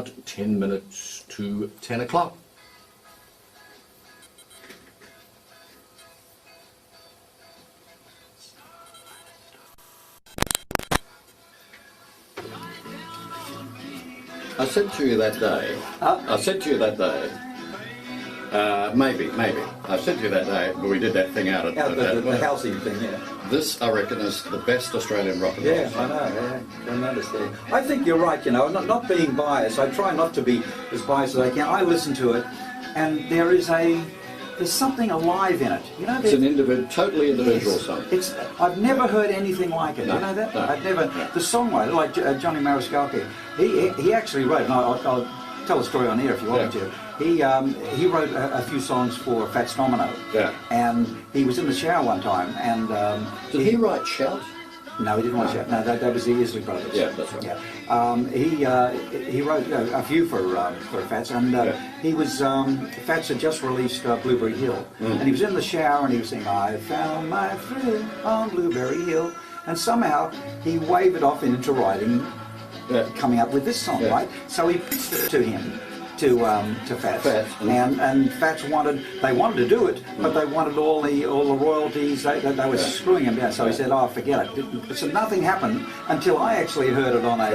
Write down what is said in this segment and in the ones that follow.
about 10 minutes to 10 o'clock. I said to you that day, maybe. I said to you that day, when we did that thing out at the housing thing, yeah. This, I reckon, is the best Australian rock and roll. Yeah, I know, yeah. I understand. I think you're right, you know, not being biased. I try not to be as biased as I can. I listen to it, and there's something alive in it. You know, it's an totally individual song. I've never heard anything like it. No, you know that? No, I've never. No. The songwriter, like Johnny Mariscalco, he actually wrote, and I'll tell a story on air if you want me to. He wrote a few songs for Fats Domino. Yeah. And he was in the shower one time, and did he write Shout? No, he didn't write Shout. No, that was the Isley Brothers. Yeah, that's right. Yeah. He wrote a few for Fats, and he was Fats had just released Blueberry Hill, and he was in the shower and he was saying, "I found my thrill on Blueberry Hill," and somehow he wavered off into writing, coming up with this song, right? So he pitched it to him. To Fats, and Fats wanted to do it, but they wanted all the royalties. They were screwing him down. So he said, "Oh, forget it." So nothing happened until I actually heard it on a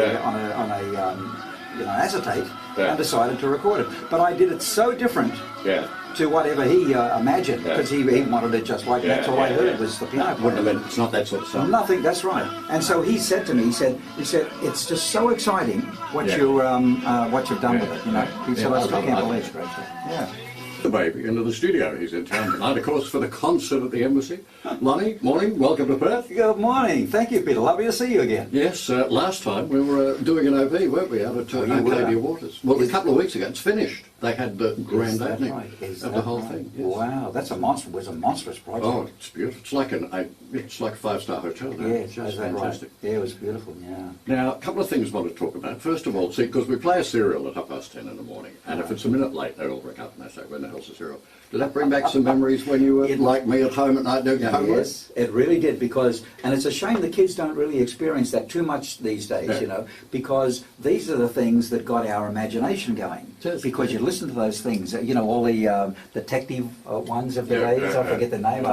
acetate and decided to record it. But I did it so different to whatever he imagined, because he wanted it just like that. That's all I heard was the piano. Wouldn't have been. It's not that sort of song. Nothing. That's right. And so he said to me, he said, "It's just so exciting what you've done with it." You know, he said, "I still can't believe it." Yeah. The baby into the studio. He's in town tonight, of course, for the concert at the Embassy. Lonnie, morning. Welcome to Perth. Good morning. Thank you, Peter. Lovely to see you again. Yes. Last time we were doing an OB, weren't we, out at Arcadia Waters? Well, a couple of weeks ago, it's finished. They had the grand opening of the whole thing. Yes. Wow, that's a monstrous project. Oh, it's beautiful. It's like a 5-star hotel now. Yeah, it's just fantastic. Right. Yeah, it was beautiful. Yeah. Now, a couple of things I want to talk about. First of all, see, because we play a serial at 10:30 in the morning, and if it's a minute late, they all ring up and they say, "When the hell's the serial?" Did that bring back some memories when you were like me at home at night doing homework? Yes, it really did, and it's a shame the kids don't really experience that too much these days, you know, because these are the things that got our imagination going. Because you listen to those things, you know, all the detective ones of the days, I forget the name.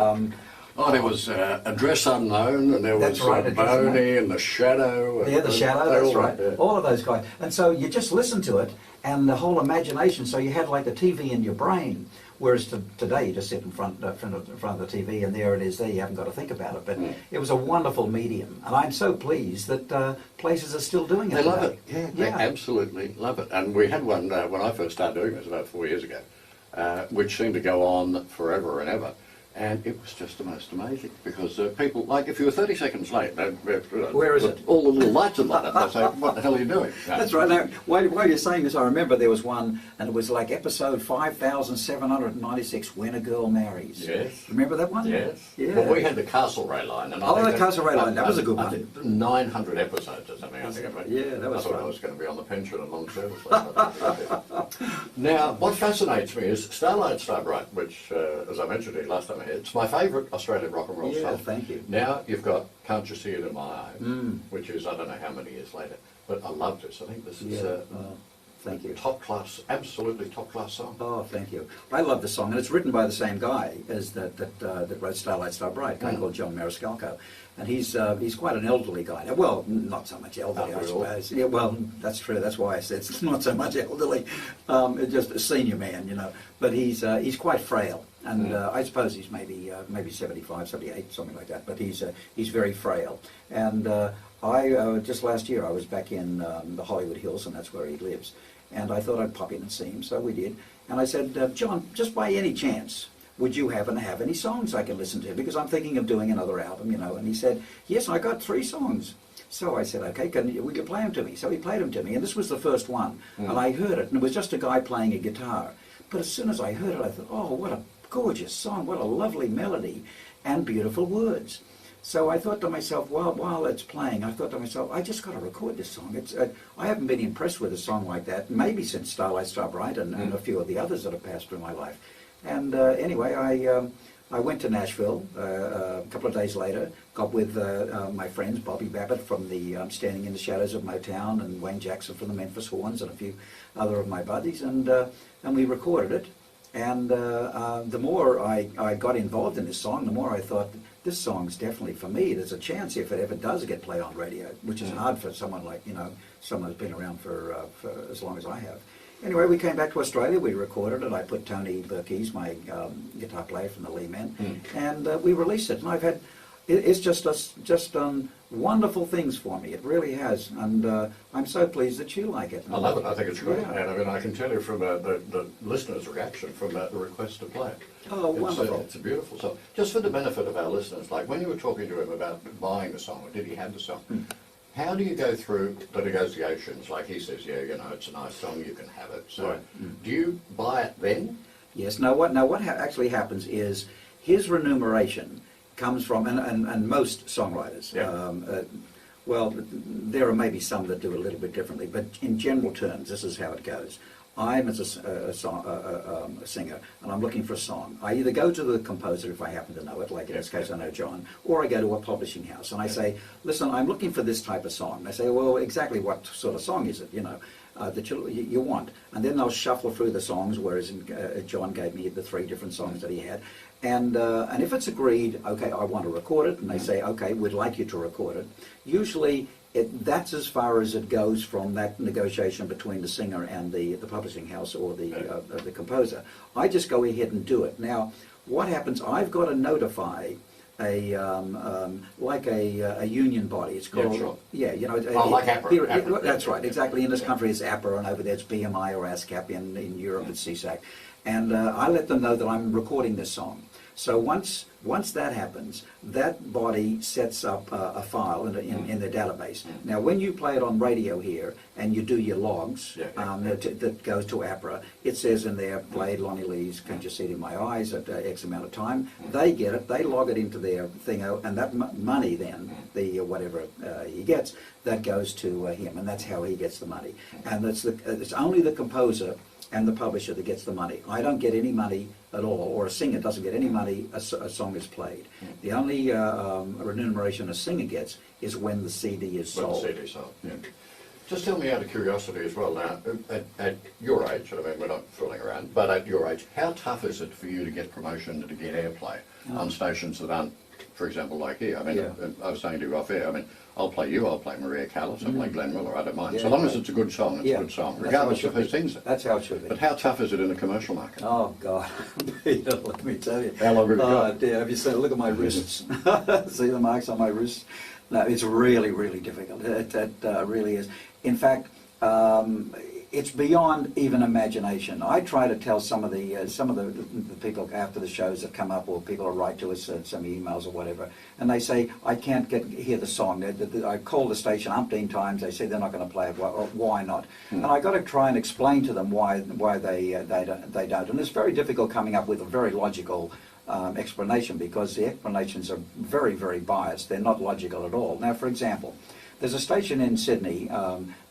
There was Address Unknown, and there was Boney and The Shadow. The Shadow, that's right. Yeah. All of those guys. And so you just listen to it, and the whole imagination, so you had like the TV in your brain, whereas today you just sit in front of the TV, and there it is there, you haven't got to think about it. But it was a wonderful medium, and I'm so pleased that places are still doing it. They love it. Yeah, they absolutely love it. And we had one when I first started doing this about 4 years ago, which seemed to go on forever and ever. And it was just the most amazing, because people, like, if you were 30 seconds late, where is it? All the little lights would light up. They'd say, "What the hell are you doing?" That's right. Now, while you're saying this, I remember there was one, and it was like episode 5796, When a Girl Marries. Yes. Remember that one? Yes. Yeah. Well, we had the Castlereagh line. And the Castlereagh line. That was a good one. I think 900 episodes or something. I think. Yeah, that was I thought I was going to be on the pension and long service. Now, what fascinates me is Starlight Starbright, which, as I mentioned to you last time, it's my favourite Australian rock and roll song. Yeah, thank you. Now you've got Can't You See It in My Eyes, which is, I don't know how many years later, but I love this. I think this is thank you. Top class, absolutely top class song. Oh, thank you. I love the song, and it's written by the same guy as that wrote Starlight Starbright, a guy called John Mariscalco. And he's quite an elderly guy. Well, not so much elderly, I suppose. Yeah, well, that's true. That's why I said it's not so much elderly, just a senior man, you know. But he's quite frail, and I suppose he's maybe 75, 78, something like that. But he's very frail. And I just last year I was back in the Hollywood Hills, and that's where he lives. And I thought I'd pop in and see him, so we did. And I said, "John, just by any chance, would you happen to have any songs I can listen to? Because I'm thinking of doing another album, you know." And he said, "Yes, I got 3 songs." So I said, "Okay, would you play them to me?" So he played them to me, and this was the first one. And I heard it, and it was just a guy playing a guitar. But as soon as I heard it, I thought, "Oh, what a gorgeous song, what a lovely melody, and beautiful words." So I thought to myself, while it's playing, I thought to myself, I just got to record this song. I haven't been impressed with a song like that, maybe since Starlight Starbright and a few of the others that have passed through my life. And anyway, I went to Nashville a couple of days later, got with my friends, Bobby Babbitt from the Standing in the Shadows of Motown, and Wayne Jackson from the Memphis Horns, and a few other of my buddies, and we recorded it. And the more I got involved in this song, the more I thought, this song's definitely for me. There's a chance if it ever does get played on radio, which is hard for someone like, someone who's been around for as long as I have. Anyway, we came back to Australia, we recorded it. I put Tony Burkees, my guitar player from the Lee Men, and we released it. And I've had, it's just done wonderful things for me. It really has, and I'm so pleased that you like it. I love it. I think it's great, Yeah. and I mean I can tell you from the listeners' reaction from the request to play it. Oh, wonderful! It's a beautiful song. Just for the benefit of our listeners, like when you were talking to him about buying the song, or did he have the song? How do you go through the negotiations? Like he says, yeah, it's a nice song, you can have it. So, do you buy it then? Yes. Now, what actually happens is his remuneration comes from, and most songwriters. Yeah. Well, there are maybe some that do a little bit differently, but in general terms, this is how it goes. I'm as a singer, and I'm looking for a song. I either go to the composer if I happen to know it, like in this case I know John, or I go to a publishing house and I say, listen, I'm looking for this type of song. They say, well, exactly what sort of song is it, that you want? And then they'll shuffle through the songs, whereas John gave me the 3 different songs that he had. And if it's agreed, okay, I want to record it, and they say, okay, we'd like you to record it. Usually, that's as far as it goes from that negotiation between the singer and the publishing house or the composer. I just go ahead and do it. Now, what happens? I've got to notify a union body. It's called like APRA. That's right, exactly. In this country, it's APRA, and over there it's BMI or ASCAP. In Europe, it's CSAC. And I let them know that I'm recording this song. So once that happens, that body sets up a file in their database. Now, when you play it on radio here and you do your logs that goes to APRA, it says in there, played Lonnie Lee's Can't You See It in My Eyes at X amount of time. They get it, they log it into their thing, and that money then, the whatever he gets, that goes to him, and that's how he gets the money. And it's only the composer and the publisher that gets the money. I don't get any money at all, or a singer doesn't get any money a song is played. The only remuneration a singer gets is when the CD is sold. When the CD is sold, Just tell me out of curiosity as well now, at your age, I mean we're not fooling around, but at your age, how tough is it for you to get promotion and to get airplay on stations that aren't, for example, like here? I mean, I was saying to you off air, I mean, I'll play you, I'll play Maria Callas, I'll play Glenn Miller, I don't mind. So long as it's a good song, it's a good song, regardless of who sings it. That's how it should be. But how tough is it in the commercial market? Oh, God. Peter, let me tell you. How long have you got? Dear, have you seen, look at my wrists. See the marks on my wrists? No, it's really, really difficult. It really is. In fact, it's beyond even imagination. I try to tell some of the people after the shows that come up, or people who write to us, send me emails or whatever, and they say, I can't hear the song. I call the station umpteen times, they say they're not going to play it. Why not? And I got to try and explain to them why they don't. And it's very difficult coming up with a very logical explanation, because the explanations are very, very biased. They're not logical at all. Now, for example, there's a station in Sydney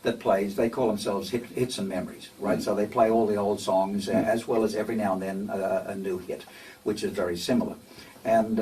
that plays, they call themselves Hits and Memories, right? So they play all the old songs as well as every now and then a new hit, which is very similar. And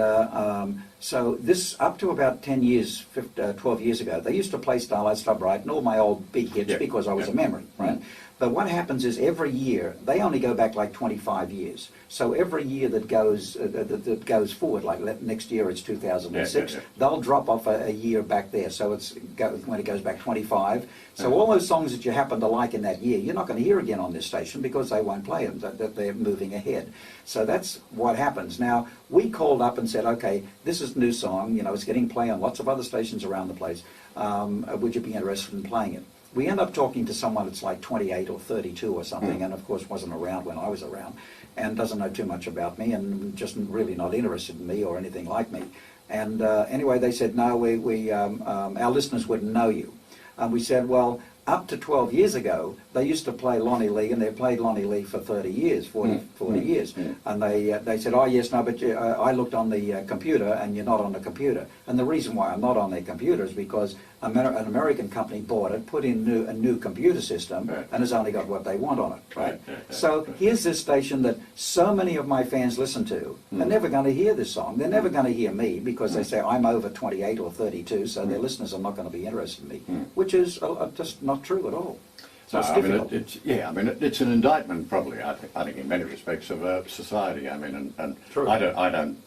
so this, up to about 10 years, 12 years ago, they used to play Starlight Star Bright and all my old big hits because I was a memory, right? But what happens is every year, they only go back like 25 years. So every year that goes forward, like next year it's 2006, they'll drop off a year back there. So when it goes back 25. So all those songs that you happen to like in that year, you're not going to hear again on this station because they won't play them, that they're moving ahead. So that's what happens. Now, we called up and said, okay, this is a new song, it's getting play on lots of other stations around the place. Would you be interested in playing it? We end up talking to someone that's like 28 or 32 or something, and of course wasn't around when I was around, and doesn't know too much about me, and just really not interested in me or anything like me. And anyway, they said, no, our listeners wouldn't know you. And we said, well, up to 12 years ago, they used to play Lonnie Lee, and they played Lonnie Lee for 40 years. And they said, oh, yes, no, but I looked on the computer, and you're not on the computer. And the reason why I'm not on their computer is because an American company bought it, put in a new computer system, Right. and has only got what they want on it. Right? Right. So here's this station that so many of my fans listen to. They're never going to hear this song. They're never going to hear me because they say I'm over 28 or 32, so their listeners are not going to be interested in me, which is just not true at all. So it's difficult. It's an indictment, probably. I think in many respects of society. I mean, and True. I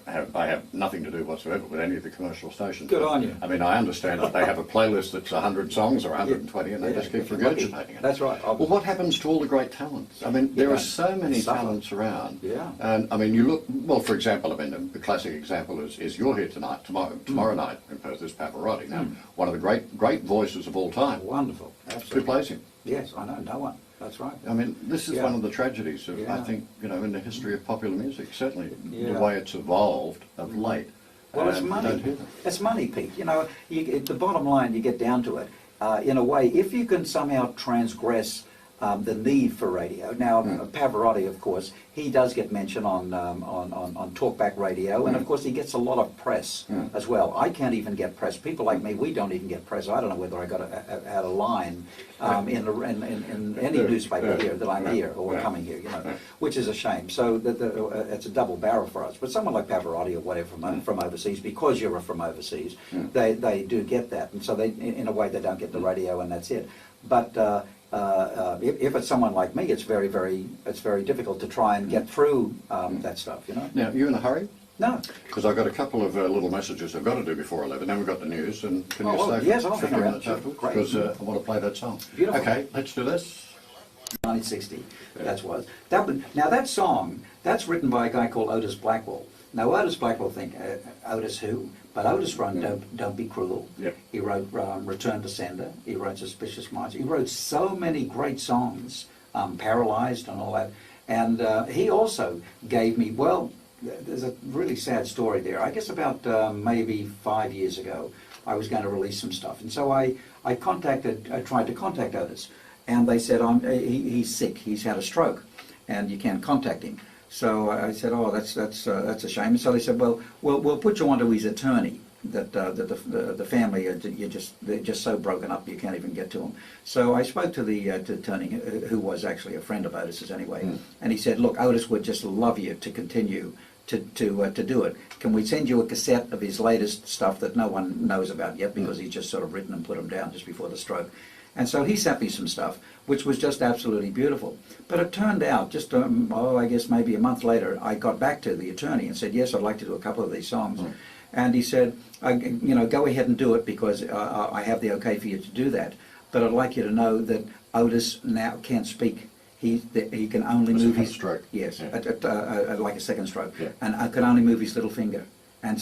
have nothing to do whatsoever with any of the commercial stations. Good on you. I mean, I understand that they have a playlist that's 100 songs or 120, and they just keep regurgitating it. That's right. Well, what happens to all the great talents? I mean, there are so many talents around. Yeah. And I mean, you look. Well, for example, I mean, the classic example is You're Here Tonight. Tomorrow night in Perth is Pavarotti. Now, one of the great voices of all time. Wonderful. Absolutely. Who plays him? Yes, I know. No one. That's right. I mean, this is Yeah. one of the tragedies of, Yeah. I think, in the history of popular music, certainly Yeah. the way it's evolved of late. Well, it's You money. don't hear them. It's money, Pete. The bottom line, you get down to it. In a way, if you can somehow transgress the need for radio. Now, Pavarotti, of course, he does get mentioned on talkback radio, and of course he gets a lot of press as well. I can't even get press. People like me, we don't even get press. I don't know whether I had a line in any newspaper here that I'm here or coming here, which is a shame. So it's a double barrel for us. But someone like Pavarotti or whatever from overseas, because you're from overseas, they do get that, and so they, in a way, they don't get the radio, and that's it. But if it's someone like me, it's very difficult to try and get through that stuff, Now, you in a hurry? No. Because I've got a couple of little messages I've got to do before 11. Then we've got the news, and can you Oh, stay yes, for I'll 50 hang around. minutes afterwards? Great. Because I want to play that song. Beautiful. Okay, let's do this. 1960, now that song, that's written by a guy called Otis Blackwell. Now Otis Blackwell Otis who? But Otis wrote Don't Be Cruel. Yep. He wrote Return to Sender. He wrote Suspicious Minds. He wrote so many great songs, Paralyzed and all that. And he also gave me, well, there's a really sad story there. I guess about maybe 5 years ago, I was going to release some stuff. And so I tried to contact Otis. And they said, he's sick, he's had a stroke, and you can't contact him. So I said, oh, that's a shame. And so they said, well, we'll put you onto his attorney. That the family they're just so broken up you can't even get to them. So I spoke to the attorney, who was actually a friend of Otis's anyway, and he said, look, Otis would just love you to continue to do it. Can we send you a cassette of his latest stuff that no one knows about yet because he's just sort of written and put them down just before the stroke? And so he sent me some stuff, which was just absolutely beautiful. But it turned out, just, I guess maybe a month later, I got back to the attorney and said, yes, I'd like to do a couple of these songs. And he said, go ahead and do it because I have the okay for you to do that. But I'd like you to know that Otis now can't speak. He can only move his stroke. Yes, Yeah. like a second stroke. Yeah. And I can only move his little finger. And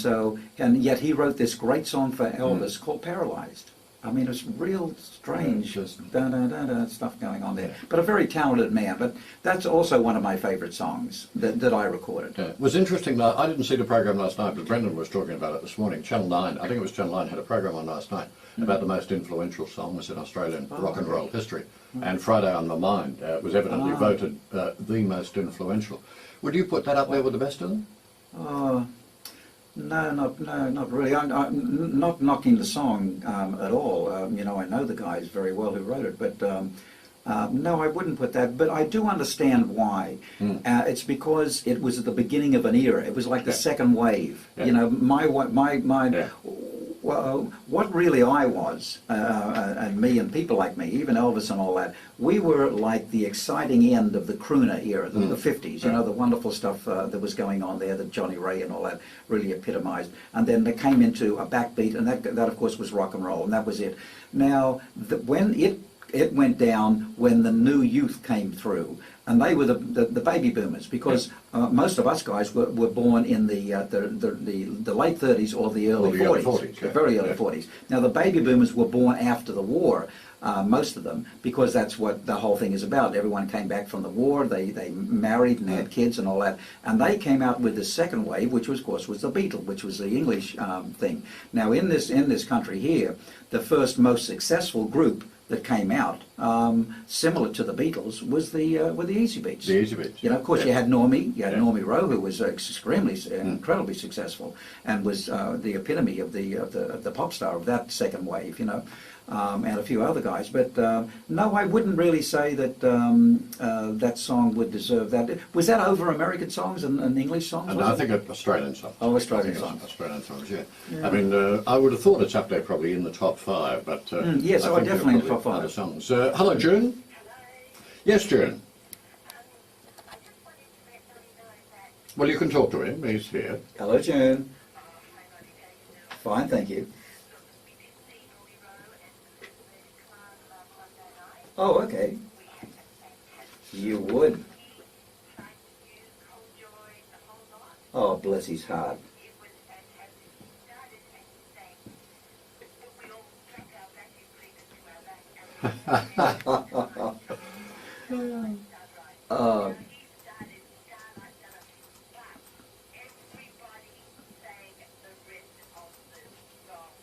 yet he wrote this great song for Elvis called Paralyzed. I mean, it's real strange stuff going on there. But a very talented man. But that's also one of my favourite songs that I recorded. Yeah. It was interesting. I didn't see the program last night, but Brendan was talking about it this morning. Channel 9, I think it was Channel 9, had a program on last night about the most influential songs in Australian rock and roll history. And Friday on My Mind was evidently voted the most influential. Would you put that up there with the best of them? No, not really. I'm not knocking the song at all. I know the guys very well who wrote it, but no, I wouldn't put that. But I do understand why. It's because it was at the beginning of an era. It was like the second wave. Yeah. What really I was, and me and people like me, even Elvis and all that, we were like the exciting end of the crooner era, the 50s, the wonderful stuff that was going on there, that Johnny Ray and all that really epitomized. And then they came into a backbeat, and that of course was rock and roll, and that was it. Now, when it went down when the new youth came through, and they were the baby boomers, because most of us guys were born in the late 30s or the early 40s, the very early 40s. Now the baby boomers were born after the war, most of them, because that's what the whole thing is about. Everyone came back from the war, they married and had kids and all that, and they came out with the second wave, which was, of course, was the Beatles, which was the English thing. Now in this country here, the first most successful group that came out, similar to the Beatles, were the the Easy Beats. The Easy Beats. You know, of course, Yeah. you had Normie. You had Yeah. Normie Rowe, who was incredibly successful, and was the epitome of the pop star of that second wave. You know, and a few other guys. But no, I wouldn't really say that that song would deserve that. Was that over American songs and English songs? And was I it? think Australian songs. Oh, Australian I think songs. Australian songs, yeah. Yeah. I mean, I would have thought it's up there probably in the top 5, but yes, I think definitely in the there are top 5. probably other songs. Hello, June. Yes, June. Well, you can talk to him. He's here. Hello, June. Fine, thank you. Oh, okay. You would. Oh, bless his heart. Oh,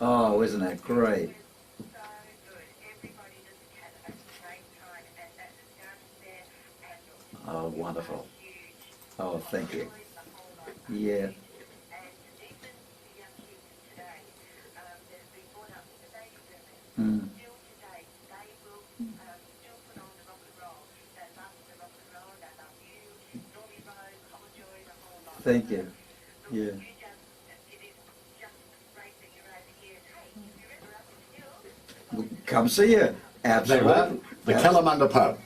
oh, isn't that great? Oh, wonderful. Oh, thank you. Yeah. Mm. Thank you. Yeah. Come see you. There you are. Absolutely. The Kalamunda Pub.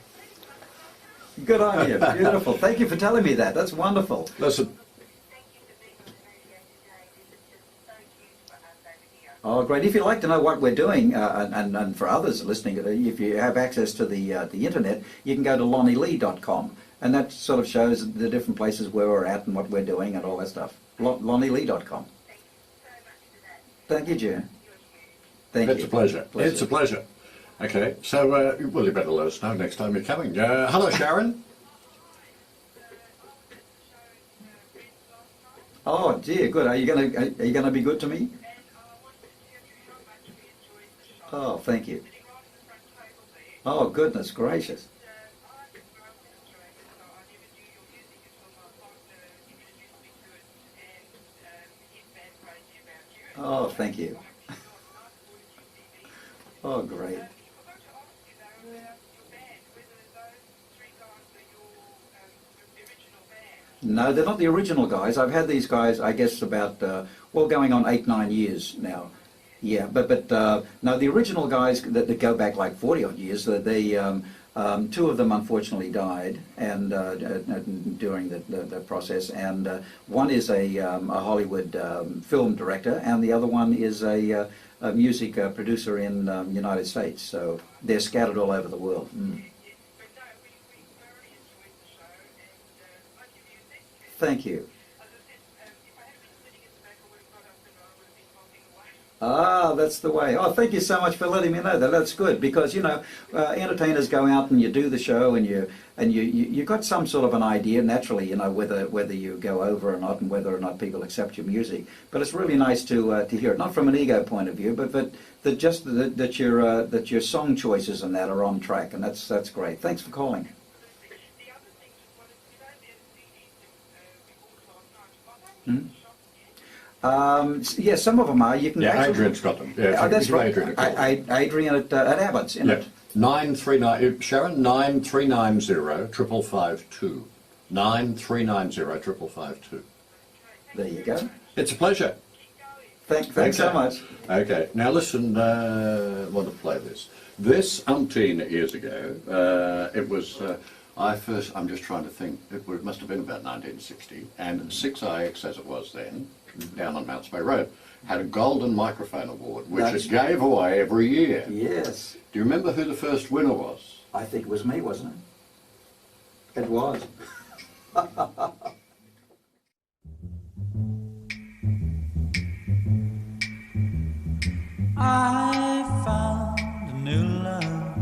Good on you. Beautiful. Thank you for telling me that. That's wonderful. Listen, Oh, great. If you'd like to know what we're doing, and for others listening, if you have access to the internet, you can go to lonnielee.com, and that sort of shows the different places where we're at and what we're doing and all that stuff. lonnielee.com. Thank you, June. Thank you. it's a pleasure. It's a pleasure. Okay, so, well, you better let us know next time you're coming. Hello, Sharon. Oh, dear, good. Are you gonna be good to me? Oh, thank you. Oh, goodness gracious. Oh, thank you. Oh, great. No, they're not the original guys. I've had these guys, I guess, about, well, going on 8-9 years now. Yeah, but no, the original guys that go back like 40 odd years, they two of them unfortunately died and during the process, and one is a Hollywood film director, and the other one is a music producer in the United States. So they're scattered all over the world. Mm. Thank you. Ah, that's the way. Oh, thank you so much for letting me know that. That's good, because you know, entertainers go out and you do the show, and you got some sort of an idea naturally, you know, whether you go over or not, and whether or not people accept your music. But it's really nice to hear it, not from an ego point of view, but that your song choices and that are on track, and that's great. Thanks for calling. Hmm? Yeah, some of them are. You can. Yeah, actually, Adrian's got them. Yeah, that's right. Adrian. Adrian at Abbott's, isn't it? 939 Sharon 9390 5552. 9390 5552. There you go. It's a pleasure. Thanks so much. Okay, now listen. I want to play this. This umpteen years ago. It was. I'm just trying to think. It must have been about 1960, and 6IX, as it was then, down on Mounts Bay Road, had a golden microphone award, which it gave away every year. Yes. Do you remember who the first winner was? I think it was me, wasn't it? It was. I found a new love.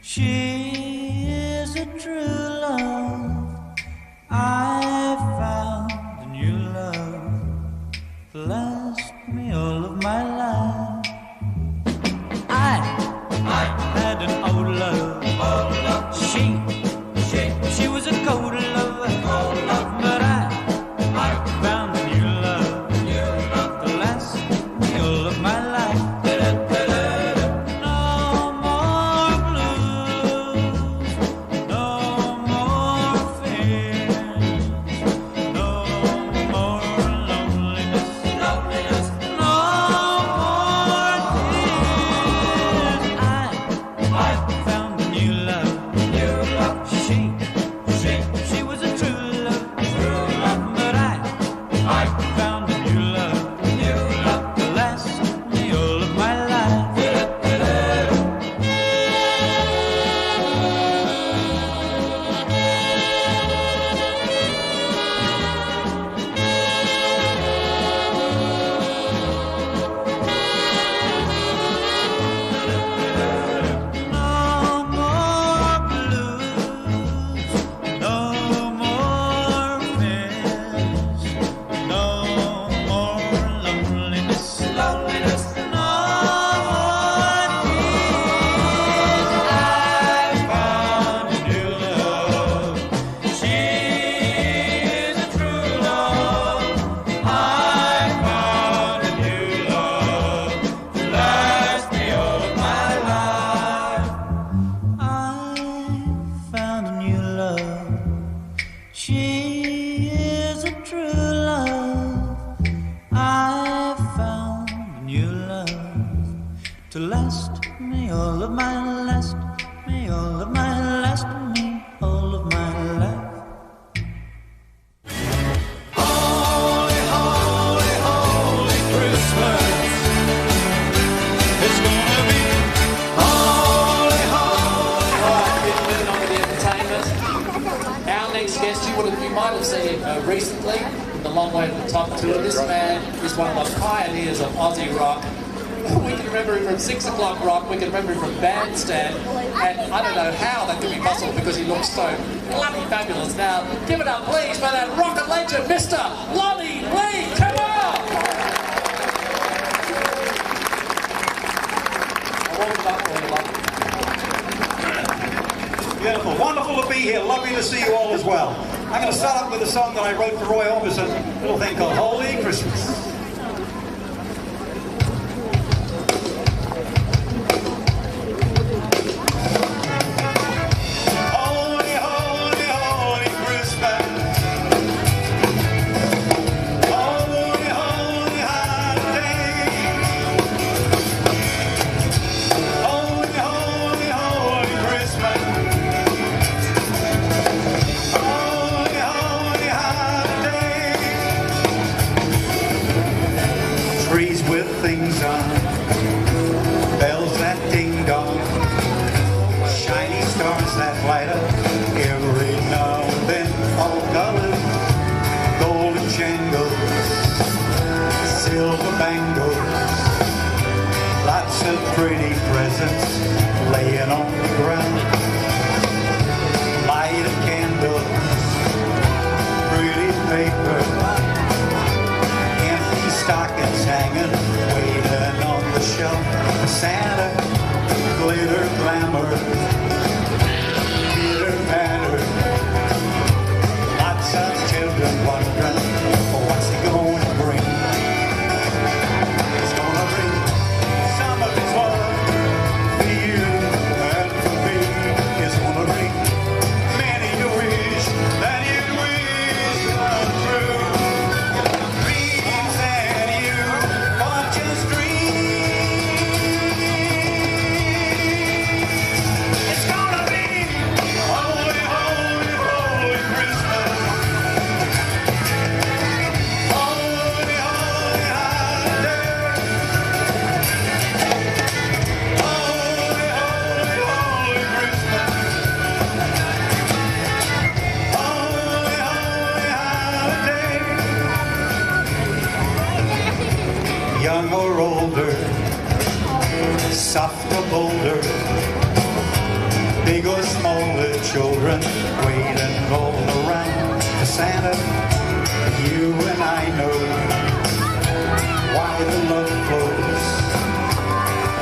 She is a true love. I found a new love. Last me all of my life. I had an old love. She to last me all of my last, me all of my last, me all of my life. Holy, holy, holy Christmas. It's gonna be holy, holy. Right, moving on to the entertainment. Our next guest, you might have seen him recently in the Long Way to the Top tour. This man is one of the pioneers of Aussie rock. We can remember him from 6 O'Clock Rock, we can remember him from Bandstand, and I don't know how that could be possible because he looks so bloody fabulous. Now, give it up please for that rocket legend, Mr. Lonnie Lee, come on! I warmed it up for you, Lonnie. Beautiful, wonderful to be here, lovely to see you all as well. I'm going to start off with a song that I wrote for Roy Orbison, a little thing called Holy Christmas. Things on, bells that ding dong, shiny stars that light up every now and then, all colored, golden jangles, silver bangles, lots of pretty presents laying on the ground, lighted candles, pretty paper, stockings hanging, waiting on the shelf. Santa, glitter, glamour, pitter patter. Lots of children wondering, what's he gonna bring? He's gonna bring some of his love for you and for me. He's gonna bring many a wish that you'd wish come true. Young or older, soft or bolder, big or smaller children waiting all around for Santa. You and I know why the love flows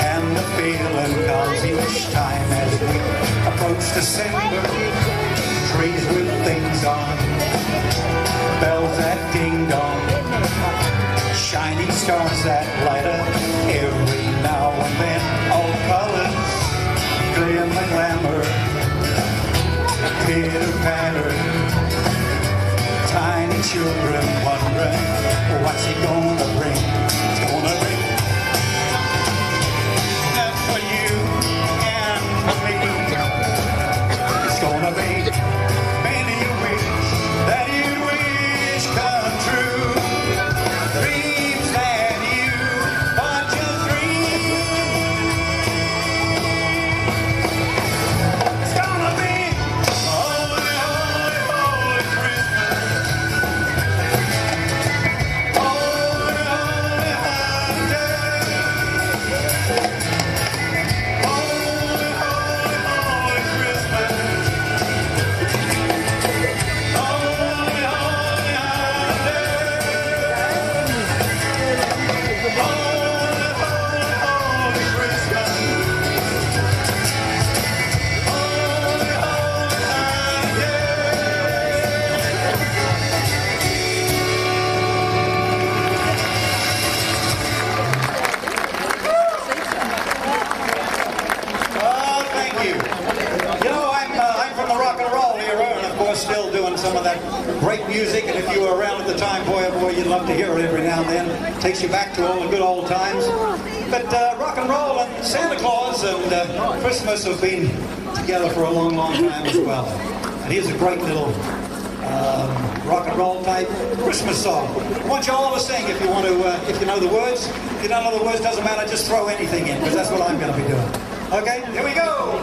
and the feeling comes each time as we approach December. Trees with things on, bells that ding dong, shiny stars that light up every now and then, all colors, glimmer, glamour, pitter patter, tiny children wondering, what's he gonna bring? He's gonna bring that for you and for me. It's gonna be many a wish that you wish come true. Dreams that you but just dream. It's gonna be holy, holy, holy Christmas. Holy, Great music, and if you were around at the time, boy oh boy, you'd love to hear it every now and then. Takes you back to all the good old times. But rock and roll and Santa Claus and Christmas have been together for a long, long time as well. And here's a great little rock and roll type Christmas song. I want you all to sing if you want to, if you know the words. If you don't know the words, doesn't matter, just throw anything in, because that's what I'm going to be doing. Okay, here we go.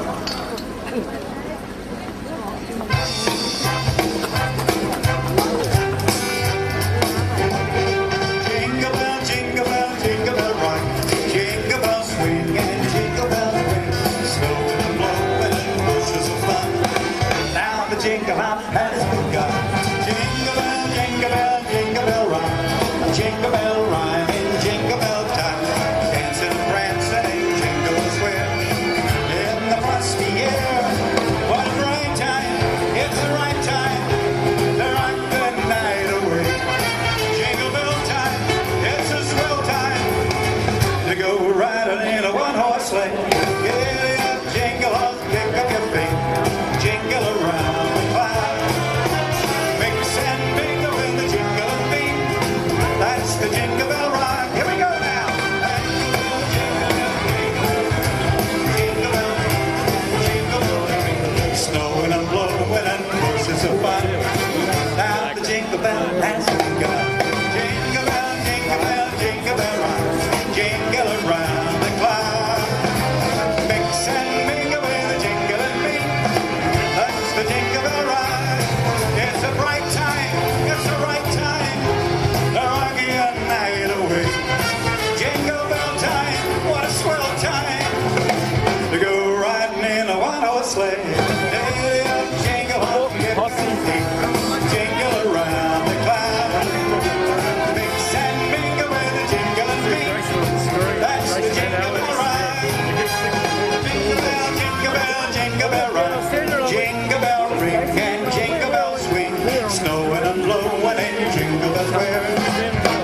Jingle bell, jingle bell, jingle bell rock. Jingle bell swing and jingle bell ring. Snowing and blowing and bushes of fun. Now the jingle hop has begun. Jingle bell, jingle bell, jingle bell rock. Jingle bell rhyme in jingle bell time. Dancing and prancing and jingle square. In the frosty air. What a bright time. It's the right time to rock the night away. Jingle bell time. It's a swell time to go riding in a one-horse sleigh. Get up, jingle up, pick up your feet. Jingle around the cloud. Mix and mingle with the jingling beat. That's the jingle bell rock. Here we go now. Jingle bell, jingle bell, snowing and blowing and bushes of fun. Now the jingle bell has begun. Jingle bell, jingle bell, jingle bell rock. Jingle around the clock. Mix and mingle with the jingling beat. That's the jingle bell rock. It's a bright time. It's the right time. The rocky night away. Jingle bell time. What a swell time to go riding in a one-horse sleigh. Hey, jingle up, get some feet. Jingle around the clock. Mix and mingle with the jingling beat. That's the jingle bell ride. Jingle bell, jingle bell, jingle bell ride. Jingle bell ring and jingle bell swing. Snowing and blowing and jingle bells wear.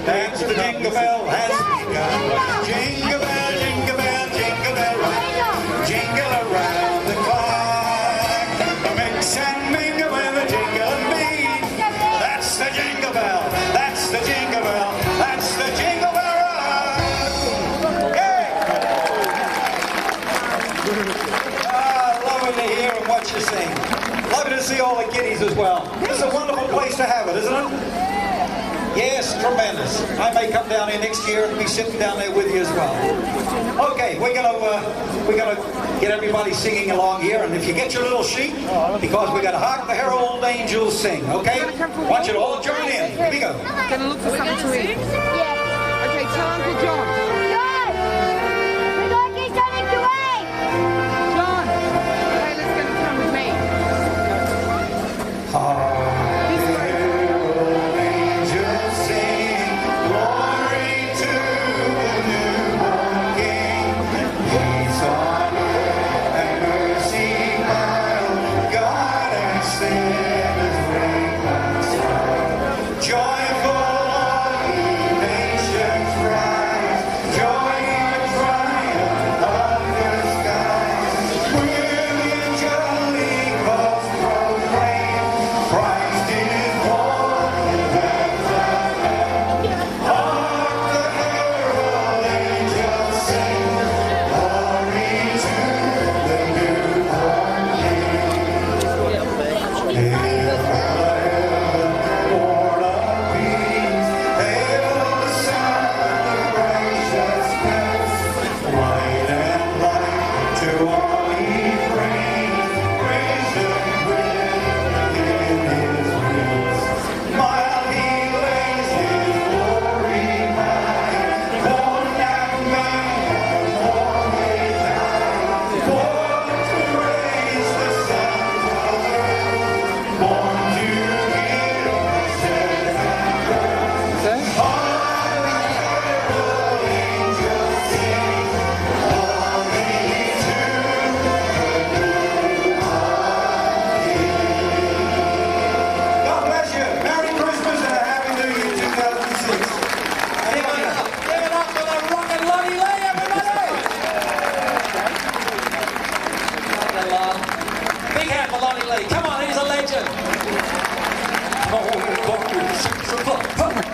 That's the jingle bell has begun. Jingle bell, jingle bell, jingle bell ride. Jingle around the clock. Mix and mingle with the jingling beat. That's the jingle bell. That's the jingle bell. That's the jingle bell ride. Hey! Lovely to hear and watch you sing. Lovely to see all the kiddies as well. It's a wonderful place to have it, isn't it? Yes, tremendous. I may come down here next year and be sitting down there with you as well. Okay, we're gonna get everybody singing along here, and if you get your little sheet, because we're gonna hark the herald angels sing. Okay, want you to all join in. Here we go. Gonna look for something to eat. Yes. Okay, tell Uncle John. John! We're going to get something to eat! John! Hey, let's get him come with me. This way. Herald angels sing, glory to the newborn King. Peace on earth and mercy mild, God and sinners reconciled. Joyful all ye nations rise,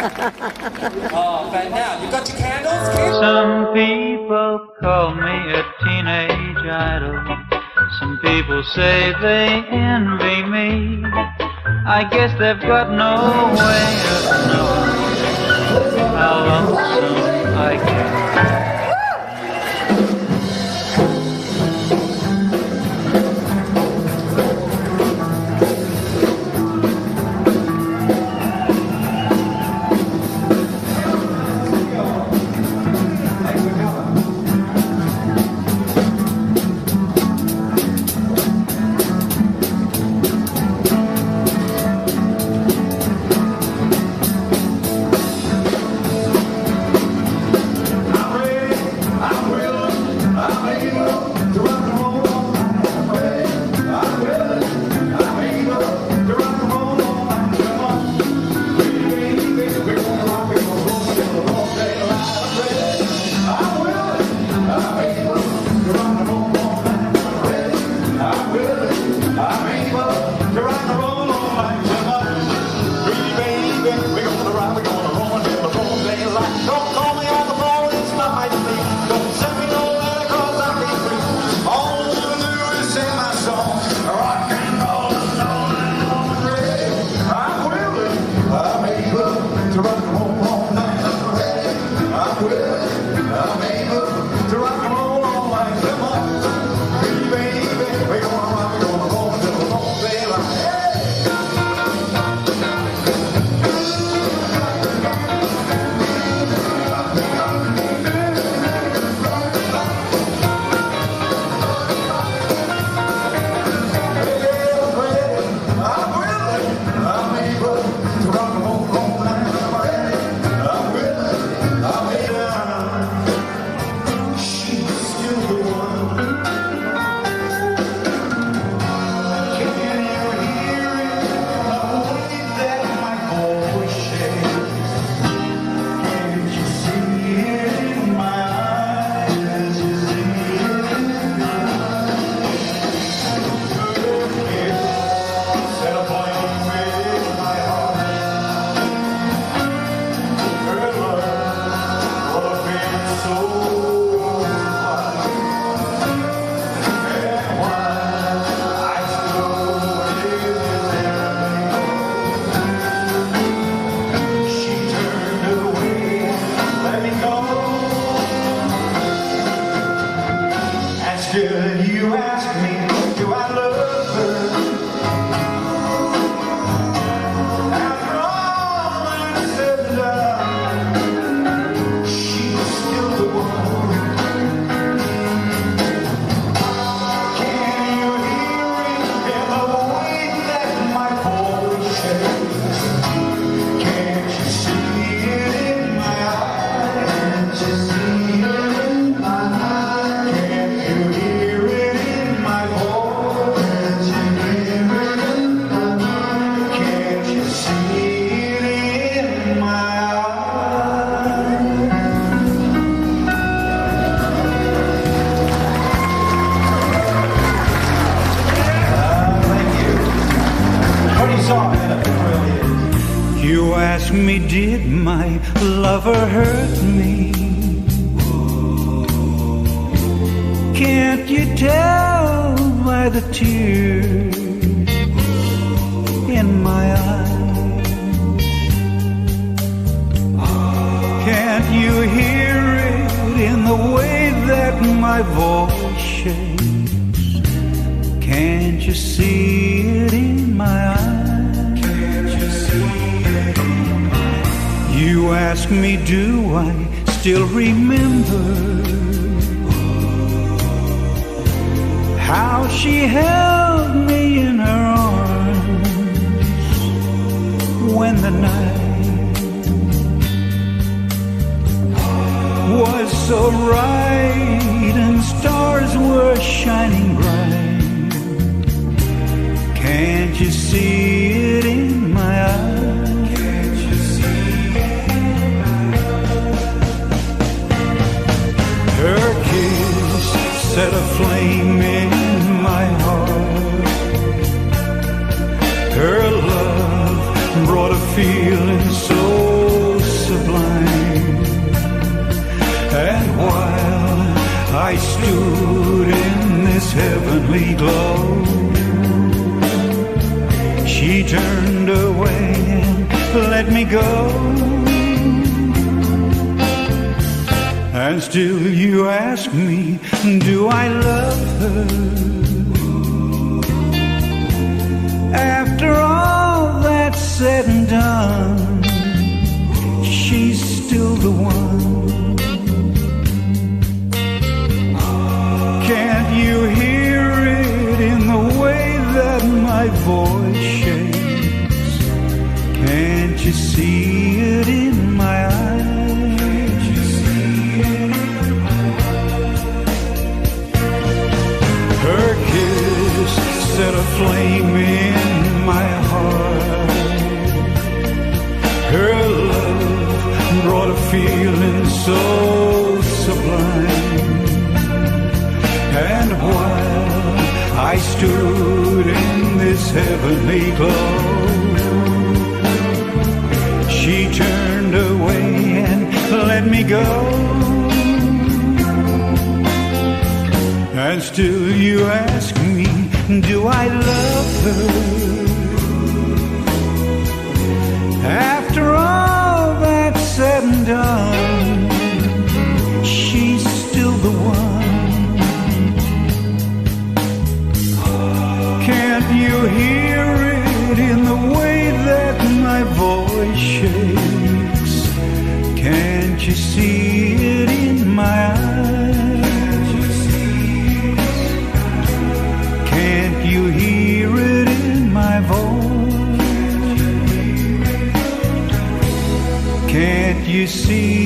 Oh, but now, you got your candles, kid? Some people call me a teenage idol. Some people say they envy me. I guess they've got no way of knowing how lonesome I get. You ask me, did my lover hurt me? Can't you tell by the tears in my eyes? Can't you hear it in the way that my voice shakes? Can't you see it in my eyes? You ask me, do I still remember how she held me in her arms when the night was so bright and stars were shining bright? Can't you see it in my eyes? Her kiss set a flame in my heart. Her love brought a feeling so stood in this heavenly glow. She turned away and let me go. And still you ask me, do I love her? After all that's said and done, she's still the one. Can't you hear it in the way that my voice shakes? Can't you see it in my eyes? Her kiss set a flame in my heart. Her love brought a feeling so sublime. And while I stood in this heavenly glow, she turned away and let me go. And still you ask me, do I love her? After all that's said and done, she's still the one. Can't you hear it in the way that my voice shakes? Can't you see it in my eyes? Can't you hear it in my voice? Can't you see